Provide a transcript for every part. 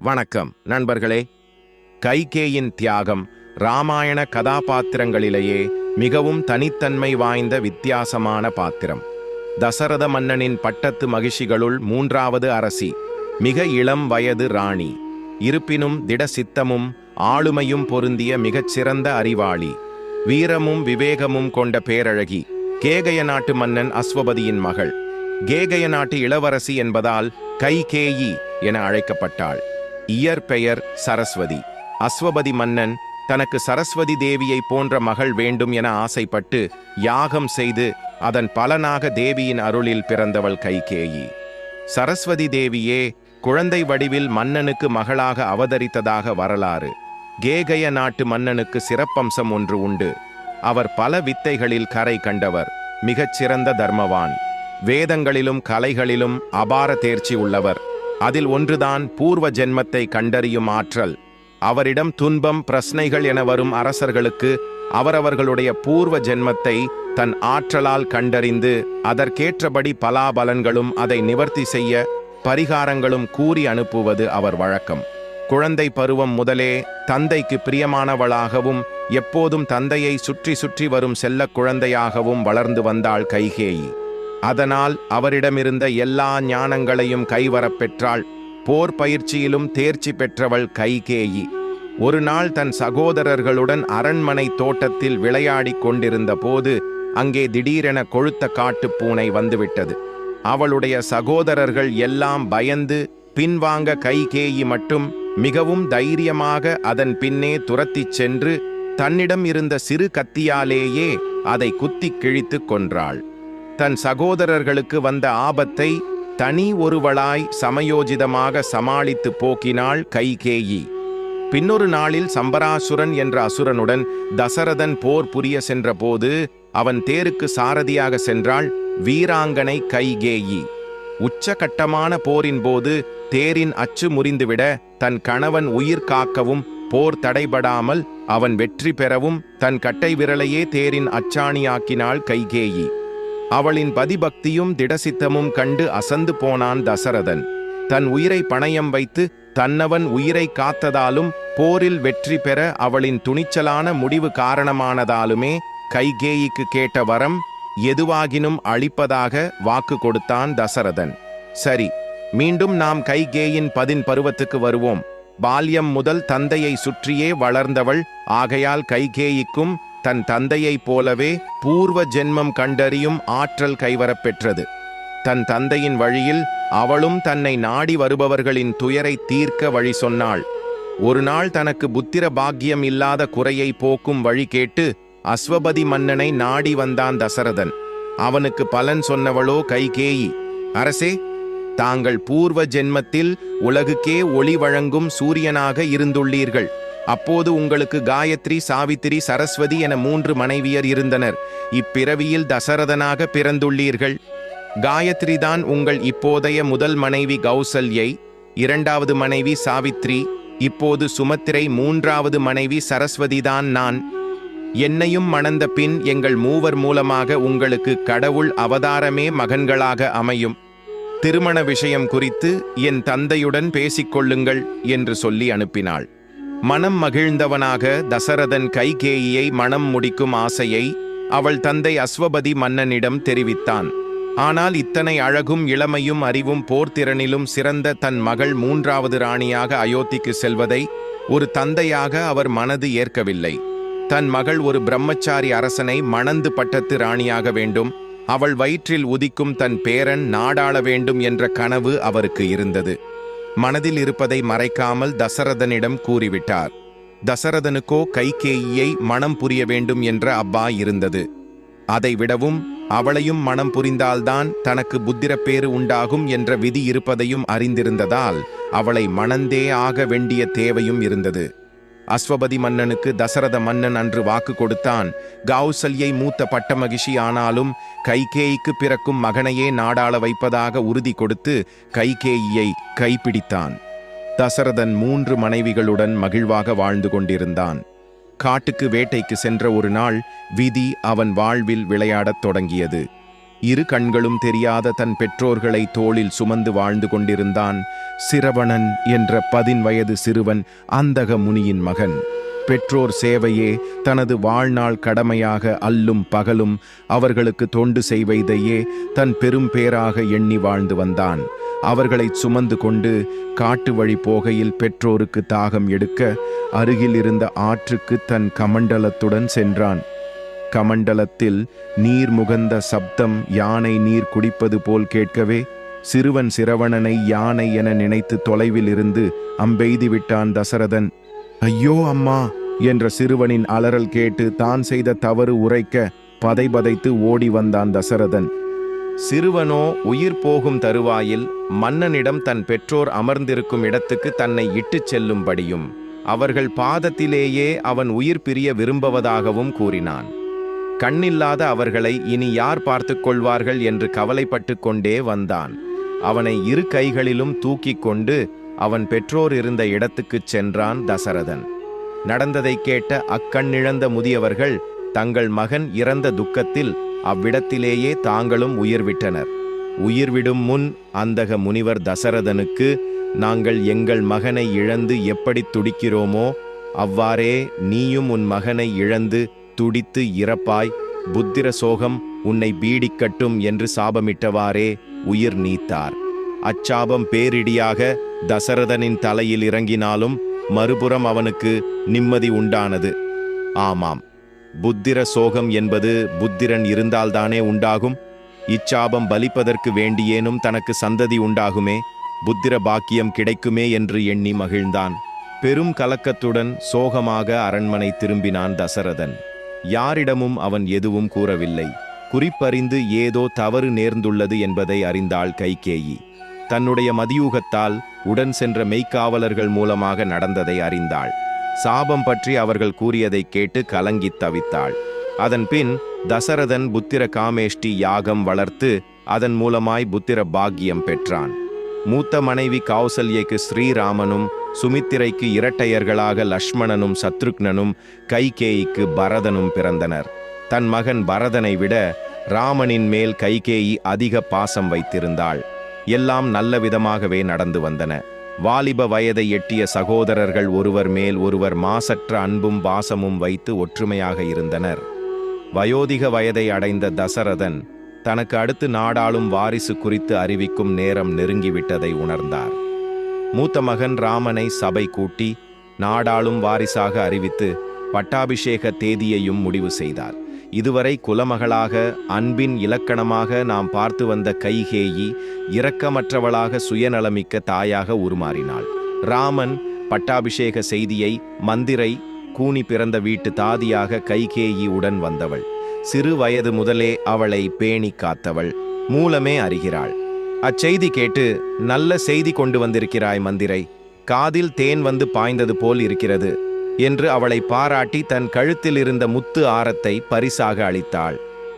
வணக்கம் நண்பர்களே. கைகேயின் தியாகம் இராமாயண கதாபாத்திரங்களிலேயே மிகவும் தனித்தன்மை வாய்ந்த வித்தியாசமான பாத்திரம். தசரத மன்னனின் பட்டத்து மகிழ்ச்சிகளுள் மூன்றாவது அரசி, மிக இளம் வயது ராணி. இருப்பினும் திடசித்தமும் ஆளுமையும் பொருந்திய மிகச்சிறந்த அறிவாளி, வீரமும் விவேகமும் கொண்ட பேரழகி. கேகய நாட்டு மன்னன் அஸ்வபதியின் மகள். கேகய நாட்டு இளவரசி என்பதால் கைகேயி என அழைக்கப்பட்டாள். இயற்பெயர் சரஸ்வதி. அஸ்வபதி மன்னன் தனக்கு சரஸ்வதி தேவியை போன்ற மகள் வேண்டும் என ஆசைப்பட்டு யாகம் செய்து அதன் பலனாக தேவியின் அருளில் பிறந்தவள் கைகேயி. சரஸ்வதி தேவியே குழந்தை வடிவில் மன்னனுக்கு மகளாக அவதரித்ததாக வரலாறு. கேகய நாட்டு மன்னனுக்கு சிறப்பம்சம் ஒன்று உண்டு. அவர் பல வித்தைகளில் கரை கண்டவர், மிகச்சிறந்த தர்மவான். வேதங்களிலும் கலைகளிலும் அபார தேர்ச்சி உள்ளவர். அதில் ஒன்றுதான் பூர்வ ஜென்மத்தை கண்டறியும் ஆற்றல். அவரிடம் துன்பம், பிரச்சனைகள் என வரும் அரசர்களுக்கு அவரவர்களுடைய பூர்வ ஜென்மத்தை தன் ஆற்றலால் கண்டறிந்து அதற்கேற்றபடி பலாபலன்களும் அதை நிவர்த்தி செய்ய பரிகாரங்களும் கூறி அனுப்புவது அவர் வழக்கம். குழந்தை பருவம் முதலே தந்தைக்கு பிரியமானவளாகவும் எப்போதும் தந்தையை சுற்றி சுற்றி வரும் செல்ல குழந்தையாகவும் வளர்ந்து வந்தாள் கைகேயி. அதனால் அவரிடமிருந்த எல்லா ஞானங்களையும் கைவரப் பெற்றாள். போர் பயிற்சியிலும் தேர்ச்சி பெற்றவள் கைகேயி. ஒரு நாள் தன் சகோதரர்களுடன் அரண்மனை தோட்டத்தில் விளையாடிக் கொண்டிருந்த போது அங்கே திடீரென கொழுத்த காட்டுப்பூனை வந்துவிட்டது. அவளுடைய சகோதரர்கள் எல்லாம் பயந்து பின்வாங்க, கைகேயி மட்டும் மிகவும் தைரியமாக அதன் பின்னே துரத்திச் சென்று தன்னிடம் இருந்த சிறு கத்தியாலேயே அதை குத்திக் கிழித்து கொன்றாள். தன் சகோதரர்களுக்கு வந்த ஆபத்தை தனி ஒருவளாய் சமயோஜிதமாக சமாளித்து போக்கினாள் கைகேயி. பின்னொரு நாளில் சம்பராசுரன் என்ற அசுரனுடன் தசரதன் போர் புரிய சென்றபோது அவன் தேருக்கு சாரதியாக சென்றாள் வீராங்கனை கைகேயி. உச்சகட்டமான போரின் போது தேரின் அச்சு முறிந்துவிட தன் கணவன் உயிர் காக்கவும் போர் தடைபடாமல் அவன் வெற்றி பெறவும் தன் கட்டை விரலையே தேரின் அச்சாணியாக்கினாள் கைகேயி. அவளின் பதிபக்தியும் திடசித்தமும் கண்டு அசந்து போனான் தசரதன். தன் உயிரை பணயம் வைத்து தன்னவன் உயிரை காத்ததாலும் போரில் வெற்றி பெற அவளின் துணிச்சலான முடிவு காரணமானதாலுமே கைகேயிக்கு கேட்ட வரம் எதுவாகினும் அளிப்பதாக வாக்கு கொடுத்தான் தசரதன். சரி, மீண்டும் நாம் கைகேயின் பருவத்துக்கு வருவோம். பால்யம் முதல் தந்தையை சுற்றியே வளர்ந்தவள் ஆகையால் கைகேயிக்கும் தன் தந்தையைப் போலவே பூர்வ ஜென்மம் கண்டறியும் ஆற்றல் கைவரப் பெற்றது. தன் தந்தையின் வழியில் அவளும் தன்னை நாடி வருபவர்களின் துயரை தீர்க்க வழி சொன்னாள். ஒரு நாள் தனக்கு புத்திர பாக்கியம் இல்லாத குறையை போக்கும் வழி கேட்டு அஸ்வபதி மன்னனை நாடி வந்தான் தசரதன். அவனுக்கு பலன் சொன்னவளோ கைகேயி. அரசே, தாங்கள் பூர்வ ஜென்மத்தில் உலகுக்கே ஒளி வழங்கும் சூரியனாக இருந்துள்ளீர்கள். அப்போது உங்களுக்கு காயத்ரி, சாவித்திரி, சரஸ்வதி என 3 மனைவியர் இருந்தனர். இப்பிறவியில் தசரதனாக பிறந்துள்ளீர்கள். காயத்ரி தான் உங்கள் இப்போதைய முதல் மனைவி கௌசல்யை, 2வது மனைவி சாவித்ரி, இப்போது சுமத்திரை, 3வது மனைவி சரஸ்வதிதான் நான். என்னையும் மணந்த பின் எங்கள் மூவர் மூலமாக உங்களுக்கு கடவுள் அவதாரமே மகன்களாக அமையும். திருமண விஷயம் குறித்து என் தந்தையுடன் பேசிக்கொள்ளுங்கள் என்று சொல்லி அனுப்பினாள். மனம் மகிழ்ந்தவனாக தசரதன் கைகேயியை மனம் முடிக்கும் ஆசையை அவள் தந்தை அஸ்வபதி மன்னனிடம் தெரிவித்தான். ஆனால் இத்தனை அழகும் இளமையும் அறிவும் போர்த்திறனிலும் சிறந்த தன் மகள் 3வது ராணியாக அயோத்திக்கு செல்வதை ஒரு தந்தையாக அவர் மனது ஏற்கவில்லை. தன் மகள் ஒரு பிரம்மச்சாரி அரசனை மணந்து பட்டத்து ராணியாக வேண்டும், அவள் வயிற்றில் உதிக்கும் தன் பேரன் நாடாள வேண்டும் என்ற கனவு அவருக்கு இருந்தது. மனதில் இருப்பதை மறைக்காமல் தசரதனிடம் கூறிவிட்டார். தசரதனுக்கோ கைகேயியை மனம் புரிய வேண்டும் என்ற அப்பா இருந்தது. அதை விடவும் அவளையும் மனம் புரிந்தால்தான் தனக்கு புத்திரப்பேறு உண்டாகும் என்ற விதி இருப்பதையும் அறிந்திருந்ததால் அவளை மணந்தே ஆக வேண்டிய தேவையும் இருந்தது. அஸ்வபதி மன்னனுக்கு தசரத மன்னன் அன்று வாக்கு கொடுத்தான். கௌசல்யை மூத்த பட்டமகிஷி ஆனாலும் கைகேயிக்கு பிறக்கும் மகனையே நாடாள வைப்பதாக உறுதி கொடுத்து கைகேயியை கைப்பிடித்தான். தசரதன் 3 மனைவிகளுடன் மகிழ்வாக வாழ்ந்து கொண்டிருந்தான். காட்டுக்கு வேட்டைக்கு சென்ற ஒரு நாள் விதி அவன் வாழ்வில் விளையாடத் தொடங்கியது. இரு கண்களும் தெரியாத தன் பெற்றோர்களை தோளில் சுமந்து வாழ்ந்து கொண்டிருந்தான் சிரவணன் என்ற 10 வயது சிறுவன், அந்தக முனியின் மகன். பெற்றோர் சேவையே தனது வாழ்நாள் கடமையாக அல்லும் பகலும் அவர்களுக்கு தொண்டு செய்வதையே தன் பெரும் பேராக எண்ணி வாழ்ந்து வந்தான். அவர்களை சுமந்து கொண்டு காட்டு வழி போகையில் பெற்றோருக்கு தாகம் எடுக்க அருகில் இருந்த ஆற்றுக்கு தன் கமண்டலத்துடன் சென்றான். கமண்டலத்தில் நீர் முகந்த சப்தம் யானை நீர் குடிப்பது போல் கேட்கவே சிறுவன் சிரவணனை யானை என நினைத்து தொலைவில் இருந்து அம்பெய்தி விட்டான் தசரதன். ஐயோ அம்மா என்ற சிறுவனின் அலறல் கேட்டு தான் செய்த தவறு உரைக்க பதைபதைத்து ஓடி வந்தான் தசரதன். சிறுவனோ உயிர் போகும் தருவாயில் மன்னனிடம் தன் பெற்றோர் அமர்ந்திருக்கும் இடத்துக்கு தன்னை இட்டுச் செல்லும்படியும் அவர்கள் பாதத்திலேயே அவன் உயிர் பிரிய விரும்புவதாகவும் கூறினான். கண்ணில்லாத அவர்களை இனி யார் பார்த்து கொள்வார்கள் என்று கவலைப்பட்டு கொண்டே வந்தான். அவனை இரு கைகளிலும் தூக்கிக் கொண்டு அவன் பெற்றோர் இருந்த இடத்துக்குச் சென்றான் தசரதன். நடந்ததை கேட்ட அக்கண்ணிழந்த முதியவர்கள் தங்கள் மகன் இறந்த துக்கத்தில் அவ்விடத்திலேயே தாங்களும் உயிர் விட்டனர். உயிர்விடும் முன் அந்தக முனிவர் தசரதனுக்கு, நாங்கள் எங்கள் மகனை இழந்து எப்படி துடிக்கிறோமோ அவ்வாறே நீயும் உன் மகனை இழந்து துடித்து இறப்பாய், புத்திர சோகம் உன்னை பீடிக்கட்டும் என்று சாபமிட்டவாறே உயிர் நீத்தார். அச்சாபம் பேரிடியாக தசரதனின் தலையில் இறங்கினாலும் மறுபுறம் அவனுக்கு நிம்மதி உண்டானது. ஆமாம், புத்திர சோகம் என்பது புத்திரன் இருந்தால்தானே உண்டாகும். இச்சாபம் பலிப்பதற்கு வேண்டியேனும் தனக்கு சந்ததி உண்டாகுமே, புத்திர பாக்கியம் கிடைக்குமே என்று எண்ணி மகிழ்ந்தான். பெரும் கலக்கத்துடன் சோகமாக அரண்மனை திரும்பினான் தசரதன். யாரிடமும் அவன் எதுவும் கூறவில்லை. குறிப்பறிந்து ஏதோ தவறு நேர்ந்துள்ளது என்பதை அறிந்தாள் கைகேயி. தன்னுடைய மதியூகத்தால் உடன் சென்ற மெய்க்காவலர்கள் மூலமாக நடந்ததை அறிந்தாள். சாபம் பற்றி அவர்கள் கூறியதைக் கேட்டு கலங்கித் தவித்தாள். அதன்பின் தசரதன் புத்திர காமேஷ்டி யாகம் வளர்த்து அதன் மூலமாய் புத்திர பாக்கியம் பெற்றான். மூத்த மனைவி கௌசல்யைக்கு ஸ்ரீராமனும், சுமித்திரைக்கு இரட்டையர்களாக லக்ஷ்மணனும் சத்ருக்னனும், கைகேயிக்கு பரதனும் பிறந்தனர். தன் மகன் பரதனை விட ராமனின் மேல் கைகேயி அதிக பாசம் வைத்திருந்தாள். எல்லாம் நல்ல விதமாகவே நடந்து வந்தன. வாலிப வயதை எட்டிய சகோதரர்கள் ஒருவர் மேல் ஒருவர் மாசற்ற அன்பும் பாசமும் வைத்து ஒற்றுமையாக இருந்தனர். வயோதிக வயதை அடைந்த தசரதன் தனக்கு அடுத்து நாடாளும் வாரிசு குறித்து அறிவிக்கும் நேரம் நெருங்கிவிட்டதை உணர்ந்தார். மூத்த மகன் ராமனை சபை கூட்டி நாடாளும் வாரிசாக அறிவித்து பட்டாபிஷேக தேதியையும் முடிவு செய்தார். இதுவரை குலமகளாக அன்பின் இலக்கணமாக நாம் பார்த்து வந்த கைகேயி இரக்கமற்றவளாக சுயநலமிக்க தாயாக உருமாறினாள். ராமன் பட்டாபிஷேக செய்தியை மந்திரை கூனி பிறந்த வீட்டு தாதியாக கைகேயி உடன் வந்தவள். சிறு வயது முதலே அவளை பேணி காத்தவள். மூலமே அறிகிறாள். அச்செய்தி கேட்டு, நல்ல செய்தி கொண்டு வந்திருக்கிறாய் மந்திரை, காதில் தேன் வந்து பாய்ந்தது போல் இருக்கிறது என்று அவளை பாராட்டி தன் கழுத்தில் இருந்த முத்து ஆரத்தை பரிசாக அளித்தாள்.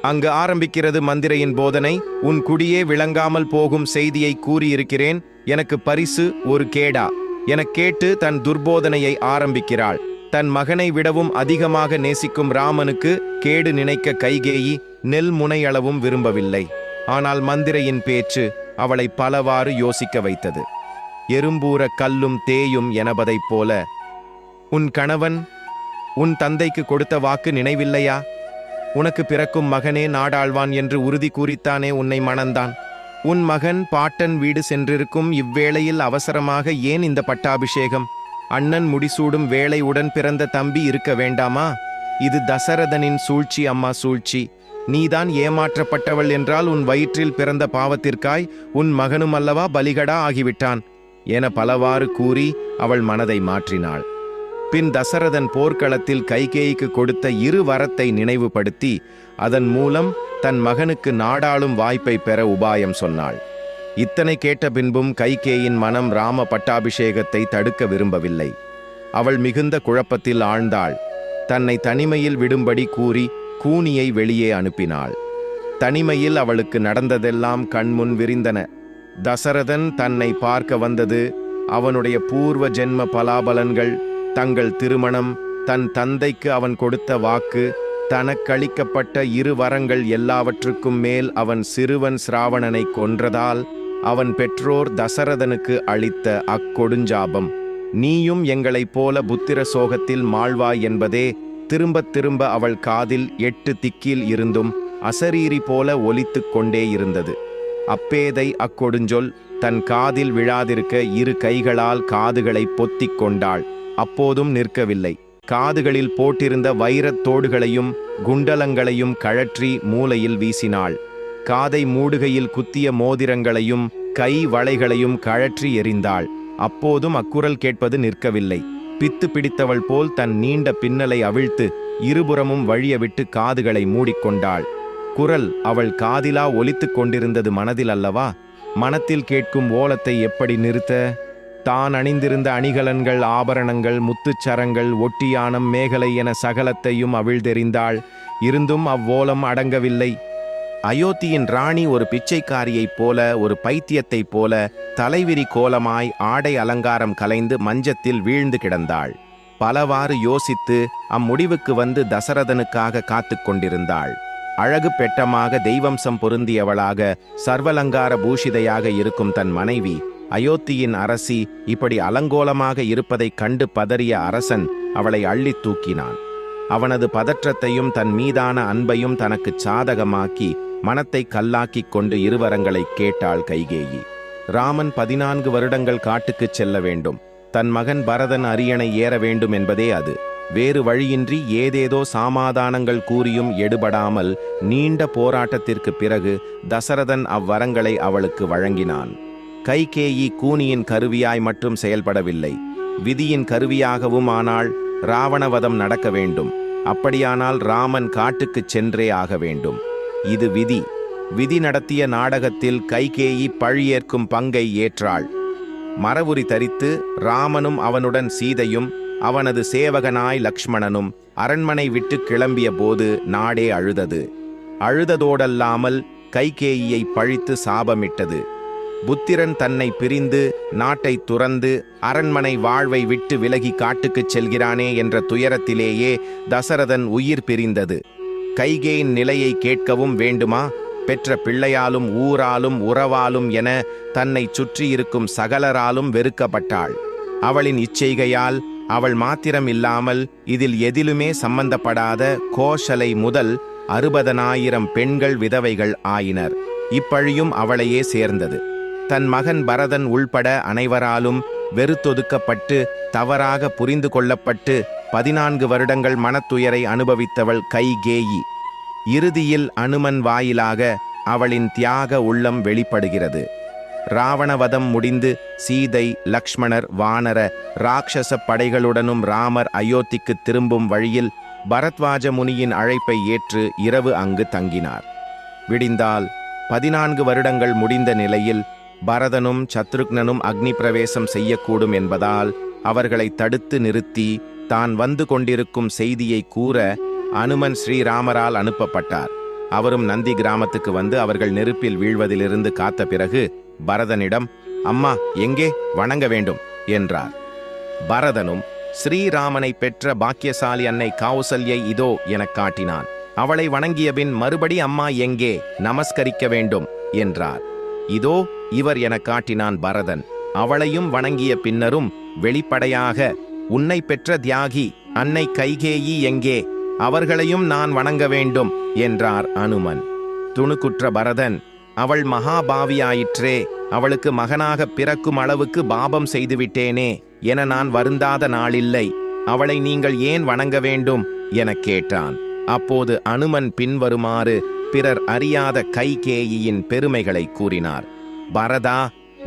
அங்கு ஆரம்பிக்கிறது மந்திரையின் போதனை. உன் குடியே விளங்காமல் போகும் செய்தியை கூறியிருக்கிறேன், எனக்கு பரிசு ஒரு கேடா எனக் கேட்டு தன் துர்போதனையை ஆரம்பிக்கிறாள். தன் மகனை விடவும் அதிகமாக நேசிக்கும் ராமனுக்கு கேடு நினைக்க கைகேயி நெல் முனையளவும் விரும்பவில்லை. ஆனால் மந்திரையின் பேச்சு அவளை பலவாறு யோசிக்க வைத்தது. எறும்பூர கல்லும் தேயும் எனபதைப் போல, உன் கணவன் உன் தந்தைக்கு கொடுத்த வாக்கு நினைவில்லையா? உனக்கு பிறக்கும் மகனே நாடாழ்வான் என்று உறுதி கூறித்தானே உன்னை மணந்தான். உன் மகன் பாட்டன் வீடு சென்றிருக்கும் இவ்வேளையில் அவசரமாக ஏன் இந்த பட்டாபிஷேகம்? அண்ணன் முடிசூடும் வேளை உடன் பிறந்த தம்பி இருக்க வேண்டாமா? இது தசரதனின் சூழ்ச்சி அம்மா, சூழ்ச்சி. நீதான் ஏமாற்றப்பட்டவள் என்றால் உன் வயிற்றில் பிறந்த பாவத்திற்காய் உன் மகனும் அல்லவா பலிகடா ஆகிவிட்டான் என பலவாறு கூறி அவள் மனதை மாற்றினாள். பின் தசரதன் போர்க்களத்தில் கைகேயிக்கு கொடுத்த 2 வரத்தை நினைவுபடுத்தி அதன் மூலம் தன் மகனுக்கு நாடாளும் வாய்ப்பை பெற உபாயம் சொன்னாள். இத்தனை கேட்ட பின்பும் கைகேயின் மனம் ராம பட்டாபிஷேகத்தை தடுக்க விரும்பவில்லை. அவள் மிகுந்த குழப்பத்தில் ஆழ்ந்தாள். தன்னை தனிமையில் விடும்படி கூறி கூனியை வெளியே அனுப்பினாள். தனிமையில் அவளுக்கு நடந்ததெல்லாம் கண்முன் விரிந்தன. தசரதன் தன்னை பார்க்க வந்தது, அவனுடைய பூர்வ ஜென்ம பலாபலன்கள், தங்கள் திருமணம், தன் தந்தைக்கு அவன் கொடுத்த வாக்கு, தனக்களிக்கப்பட்ட 2 வரங்கள் எல்லாவற்றுக்கும் மேல் அவன் சிறுவன் சிராவணனை கொன்றதால் அவன் பெற்றோர் தசரதனுக்கு அளித்த அக்கொடுஞ்சாபம், நீயும் எங்களைப் போல புத்திர சோகத்தில் மாழ்வாய் என்பதே திரும்பத் திரும்ப அவள் காதில் 8 திக்கில் இருந்தும் அசரீரி போல ஒலித்துக் கொண்டே இருந்தது. அப்பேதை அக்கொடுஞ்சொல் தன் காதில் விழாதிருக்க 2 கைகளால் காதுகளை பொத்திக் கொண்டாள். அப்போதும் நிற்கவில்லை. காதுகளில் போட்டிருந்த வைரத் தோடுகளையும் குண்டலங்களையும் கழற்றி மூலையில் வீசினாள். காதை மூடுகையில் குத்திய மோதிரங்களையும் கை வளைகளையும் கழற்றி எறிந்தாள். அப்போதும் அக்குரல் கேட்பது நிற்கவில்லை. பித்து பிடித்தவள் போல் தன் நீண்ட பின்னலை அவிழ்த்து இருபுறமும் வழிய விட்டு காதுகளை மூடிக்கொண்டாள். குரல் அவள் காதிலா ஒலித்துக் கொண்டிருந்தது மனதில் அல்லவா? மனத்தில் கேட்கும் ஓலத்தை எப்படி நிறுத்த? தான் அணிந்திருந்த அணிகலன்கள், ஆபரணங்கள், முத்துச்சரங்கள், ஒட்டியானம், மேகலை என சகலத்தையும் அவிழ்தெறிந்தாள். இருந்தும் அவ்வோலம் அடங்கவில்லை. அயோத்தியின் ராணி ஒரு பிச்சைக்காரியைப் போல, ஒரு பைத்தியத்தைப் போல தலைவிரி கோலமாய் ஆடை அலங்காரம் கலைந்து மஞ்சத்தில் வீழ்ந்து கிடந்தாள். பலவாறு யோசித்து அம்முடிவுக்கு வந்து தசரதனுக்காக காத்து கொண்டிருந்தாள். அழகு பெட்டமாக தெய்வம்சம் பொருந்தியவளாக சர்வலங்கார பூஷிதையாக இருக்கும் தன் மனைவி அயோத்தியின் அரசி இப்படி அலங்கோலமாக இருப்பதைக் கண்டு பதறிய அரசன் அவளை அள்ளித் தூக்கினான். அவனது பதற்றத்தையும் தன் மீதான அன்பையும் தனக்கு சாதகமாக்கி மனத்தை கல்லாக்கிக் கொண்டு இருவரங்களை கேட்டாள் கைகேயி. ராமன் 14 வருடங்கள் காட்டுக்குச் செல்ல வேண்டும். தன் மகன் பரதன் அரியணை ஏற வேண்டும் என்பதே அது. வேறு வழியின்றி ஏதேதோ சமாதானங்கள் கூறியும் எடுபடாமல் நீண்ட போராட்டத்திற்கு பிறகு தசரதன் அவ்வரங்களை அவளுக்கு வழங்கினான். கைகேயி கூனியின் கருவியாய் மட்டும் செயல்படவில்லை, விதியின் கருவியாகவும் ஆனாள். ராவணவதம் நடக்க வேண்டும். அப்படியானால் ராமன் காட்டுக்குச் சென்றே ஆக வேண்டும். இது விதி. விதி நடத்திய நாடகத்தில் கைகேயி பழியேற்கும் பங்கை ஏற்றாள். மரவுரி தரித்து ராமனும் அவனுடன் சீதையும் அவனது சேவகனாய் லக்ஷ்மணனும் அரண்மனை விட்டு கிளம்பிய போது நாடே அழுதது. அழுததோடல்லாமல் கைகேயியை பழித்து சாபமிட்டது. புத்திரன் தன்னை பிரிந்து நாட்டை துறந்து அரண்மனை வாழ்வை விட்டு விலகி காட்டுக்குச் செல்கிறானே என்ற துயரத்திலேயே தசரதன் உயிர் பிரிந்தது. கைகேயின் நிலையை கேட்கவும் வேண்டுமா? பெற்ற பிள்ளையாலும் ஊராலும் உறவாலும் என தன்னை சுற்றியிருக்கும் சகலராலும் வெறுக்கப்பட்டாள். அவளின் இச்செய்கையால் அவள் மாத்திரம் இல்லாமல் இதில் எதிலுமே சம்பந்தப்படாத கோஷலை முதல் 60,000 பெண்கள் விதவைகள் ஆயினர். இப்பழியும் அவளையே சேர்ந்தது. தன் மகன் பரதன் உள்பட அனைவராலும் வெறுத்தொதுக்கப்பட்டு தவறாக புரிந்து கொள்ளப்பட்டு 14 வருடங்கள் மனத்துயரை அனுபவித்தவள் கைகேயி. இறுதியில் அனுமன் வாயிலாக அவளின் தியாக உள்ளம் வெளிப்படுகிறது. ராவணவதம் முடிந்து சீதை, லக்ஷ்மணர், வானர ராட்சச படைகளுடனும் ராமர் அயோத்திக்கு திரும்பும் வழியில் பரத்வாஜ முனியின் அழைப்பை ஏற்று இரவு அங்கு தங்கினார். விடிந்தால் 14 வருடங்கள் முடிந்த நிலையில் பரதனும் சத்ருக்னனும் அக்னி பிரவேசம் செய்யக்கூடும் என்பதால் அவர்களை தடுத்து நிறுத்தி தான் வந்து கொண்டிருக்கும் செய்தியை கூற அனுமன் ஸ்ரீராமரால் அனுப்பப்பட்டார். அவரும் நந்தி கிராமத்துக்கு வந்து அவர்கள் நெருப்பில் வீழ்வதிலிருந்து காத்த பிறகு பரதனிடம், அம்மா எங்கே வணங்க வேண்டும் என்றார். பரதனும் ஸ்ரீராமனை பெற்ற பாக்கியசாலி அன்னை கௌசல்யை இதோ எனக் காட்டினான். அவளை வணங்கியபின் மறுபடி அம்மா எங்கே நமஸ்கரிக்க வேண்டும் என்றார். இதோ இவர் எனக் காட்டினான் பரதன். அவளையும் வணங்கிய பின்னரும் வெளிப்படையாக, உன்னை பெற்ற தியாகி அன்னை கைகேயி எங்கே, அவர்களையும் நான் வணங்க வேண்டும் என்றார் அனுமன். துணுக்குற்ற பரதன், அவள் மகாபாவியாயிற்றே, அவளுக்கு மகனாக பிறக்கும் அளவுக்கு பாபம் செய்துவிட்டேனே என நான் வருந்தாத நாளில்லை. அவளை நீங்கள் ஏன் வணங்க வேண்டும் எனக் கேட்டான். அப்போது அனுமன் பின்வருமாறு பிறர் அறியாத கைகேயியின் பெருமைகளை கூறினார். பரதா,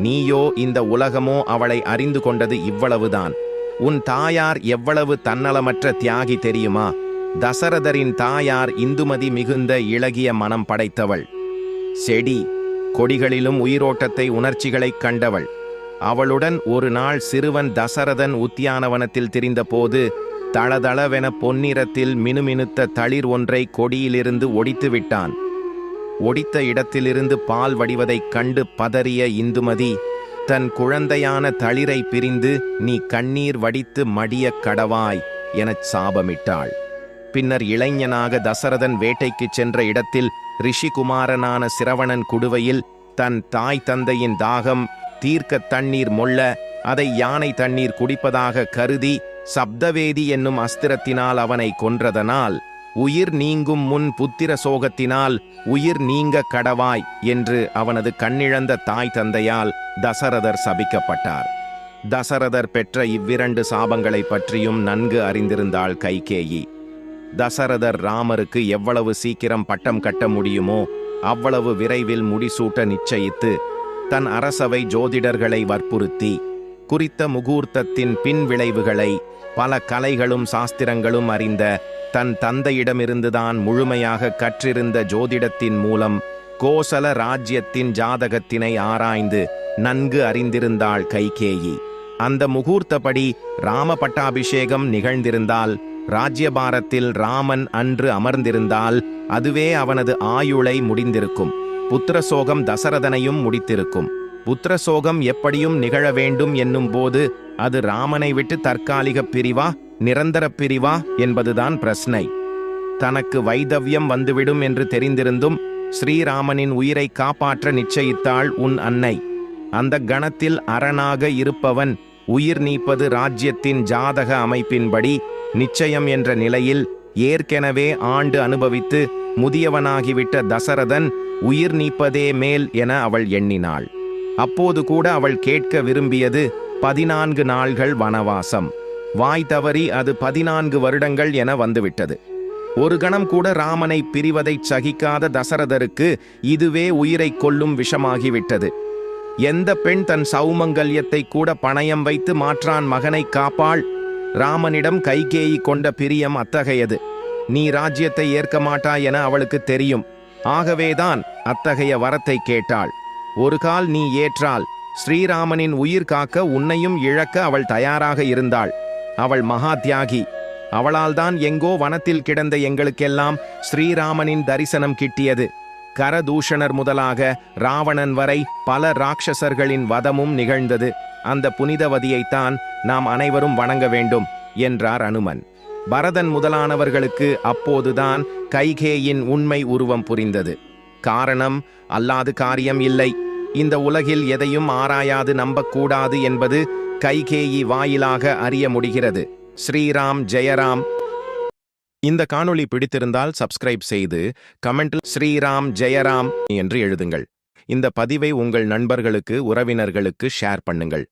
நீயோ இந்த உலகமோ அவளை அறிந்து கொண்டது இவ்வளவுதான். உன் தாயார் எவ்வளவு தன்னலமற்ற தியாகி தெரியுமா? தசரதரின் தாயார் இந்துமதி மிகுந்த இளகிய மனம் படைத்தவள். செடி கொடிகளிலும் உயிரோட்டத்தை உணர்ச்சிகளைக் கண்டவள். அவளுடன் ஒரு நாள் சிறுவன் தசரதன் உத்தியானவனத்தில் திரிந்தபோது தளதளவென பொன்னிறத்தில் மினுமினுத்த தளிர் ஒன்றை கொடியிலிருந்து ஒடித்து விட்டான். ஒடித்த இடத்திலிருந்து பால் வடிவதைக் கண்டு பதறிய இந்துமதி தன் குழந்தையான தளிரை பிரிந்து நீ கண்ணீர் வடித்து மடிய கடவாய் எனச் சாபமிட்டாள். பின்னர் இளைஞனாக தசரதன் வேட்டைக்குச் சென்ற இடத்தில் ரிஷிகுமாரனான சிரவணன் குடுவையில் தன் தாய் தந்தையின் தாகம் தீர்க்க தண்ணீர் மொள்ள அதை யானை தண்ணீர் குடிப்பதாக கருதி சப்தவேதி என்னும் அஸ்திரத்தினால் அவனை கொன்றதனால் உயிர் நீங்கும் முன் புத்திர சோகத்தினால் உயிர் நீங்க கடவாய் என்று அவனது கண்ணிழந்த தாய் தந்தையால் தசரதர் சபிக்கப்பட்டார். தசரதர் பெற்ற இவ்விரண்டு சாபங்களை பற்றியும் நன்கு அறிந்திருந்தாள் கைகேயி. தசரதர் ராமருக்கு எவ்வளவு சீக்கிரம் பட்டம் கட்ட முடியுமோ அவ்வளவு விரைவில் முடிசூட்ட நிச்சயித்து தன் அரசவை ஜோதிடர்களை வற்புறுத்தி குறித்த முகூர்த்தத்தின் பின் விளைவுகளை பல கலைகளும் சாஸ்திரங்களும் அறிந்த தன் தந்தையிடமிருந்துதான் முழுமையாக கற்றிருந்த ஜோதிடத்தின் மூலம் கோசல ராஜ்யத்தின் ஜாதகத்தினை ஆராய்ந்து நன்கு அறிந்திருந்தாள் கைகேயி. அந்த முகூர்த்தப்படி ராம பட்டாபிஷேகம் நிகழ்ந்திருந்தால், ராஜ்யபாரத்தில் ராமன் அன்று அமர்ந்திருந்தால் அதுவே அவனது ஆயுளை முடிந்திருக்கும். புத்திரசோகம் தசரதனையும் முடித்திருக்கும். புத்திரசோகம் எப்படியும் நிகழ வேண்டும் என்னும் போது அது ராமனை விட்டு தற்காலிக பிரிவா நிரந்தர பிரிவா என்பதுதான் பிரச்சனை. தனக்கு வைதவ்யம் வந்துவிடும் என்று தெரிந்திருந்தும் ஸ்ரீராமனின் உயிரை காப்பாற்ற நிச்சயித்தாள் உன் அன்னை. அந்த கணத்தில் அரணாக இருப்பவன் உயிர் நீப்பது ராஜ்யத்தின் ஜாதக அமைப்பின்படி நிச்சயம் என்ற நிலையில் ஏற்கெனவே ஆண்டு அனுபவித்து முதியவனாகிவிட்ட தசரதன் உயிர் நீப்பதே மேல் என அவள் எண்ணினாள். அப்போது கூட அவள் கேட்க விரும்பியது 14 நாள்கள் வனவாசம். வாய் தவறி அது 14 வருடங்கள் என வந்துவிட்டது. ஒரு கணம் கூட ராமனை பிரிவதைச் சகிக்காத தசரதருக்கு இதுவே உயிரை கொல்லும் விஷமாகிவிட்டது. எந்த பெண் தன் சௌமங்கல்யத்தை கூட பணயம் வைத்து மாற்றான் மகனை காப்பாள்? ராமனிடம் கைகேயி கொண்ட பிரியம் அத்தகையது. நீ ராஜ்யத்தை ஏற்க மாட்டாய் என அவளுக்கு தெரியும். ஆகவேதான் அத்தகைய வரத்தை கேட்டாள். ஒரு கால் நீ ஏற்றால் ஸ்ரீராமனின் உயிர் காக்க உன்னையும் இழக்க அவள் தயாராக இருந்தாள். அவள் மகா தியாகி. அவளால்தான் எங்கோ வனத்தில் கிடந்த எங்களுக்கெல்லாம் ஸ்ரீராமனின் தரிசனம் கிட்டியது. கரதூஷணர் முதலாக ராவணன் வரை பல ராட்சசர்களின் வதமும் நிகழ்ந்தது. அந்த புனிதவதியைத்தான் நாம் அனைவரும் வணங்க வேண்டும் என்றார் அனுமன். பரதன் முதலானவர்களுக்கு அப்போதுதான் கைகேயின் உண்மை உருவம் புரிந்தது. காரணம் அல்லாது காரியம் இல்லை. இந்த உலகில் எதையும் ஆராயாது நம்பக்கூடாது என்பது கைகேயி வாயிலாக அறிய முடிகிறது. ஸ்ரீராம் ஜெயராம். இந்த காணொளி பிடித்திருந்தால் சப்ஸ்கிரைப் செய்து கமெண்டில் ஸ்ரீராம் ஜெயராம் என்று எழுதுங்கள். இந்த பதிவை உங்கள் நண்பர்களுக்கு உறவினர்களுக்கு ஷேர் பண்ணுங்கள்.